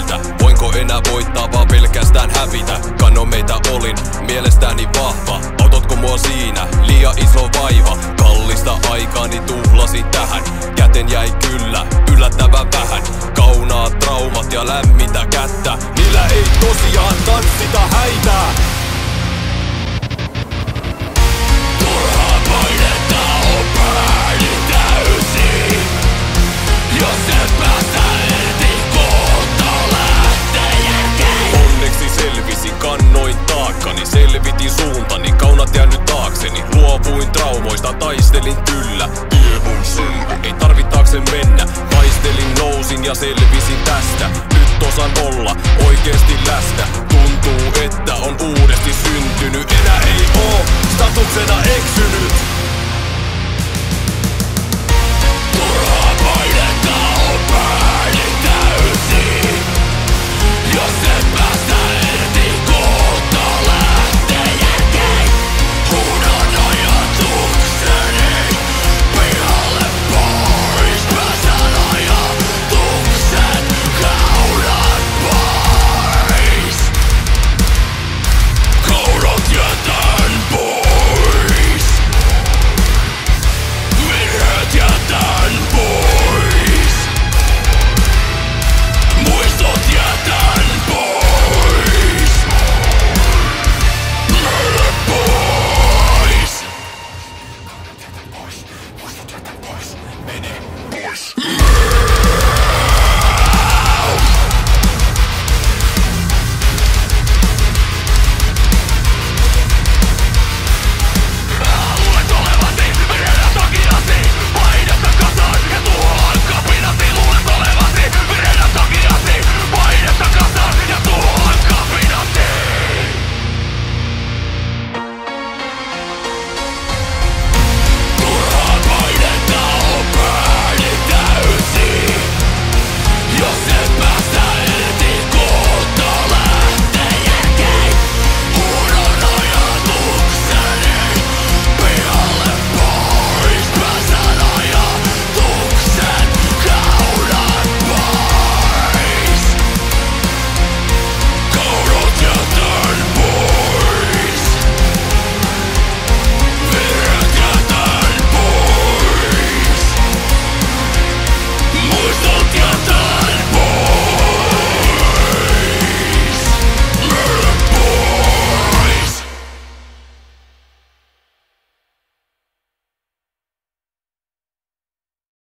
meiltä. Voinko enää voittaa, vaan pelkästään hävitä? Kannon meitä olin, mielestäni vahva. Autotko mua siinä? Liian iso vaiva. Kallista aikaani tuhlasin tähän. Käten jäi kyllä, yllättävän vähän. Kaunaat traumat ja lämmitä kättä. Niillä ei tosiaan tanssita häitä. Turhaa painetta on pääni täysin. Jos et päästä irti, kohta lähtee järkeen. Onneksi selvisin, kannoin taakkani. Selvitin suuntani, kaunat jäänyt taakseni. Luovuin traumoista, taistelin kyllä. Tie on selvä, ei tarvitaakse mennä. Taistelin, nousin ja selvisin tästä. Nyt osan olla oikeesti läsnä. Tuntuu, että on uudesti syntynyt. Enää ei oo statuksena eksynyt.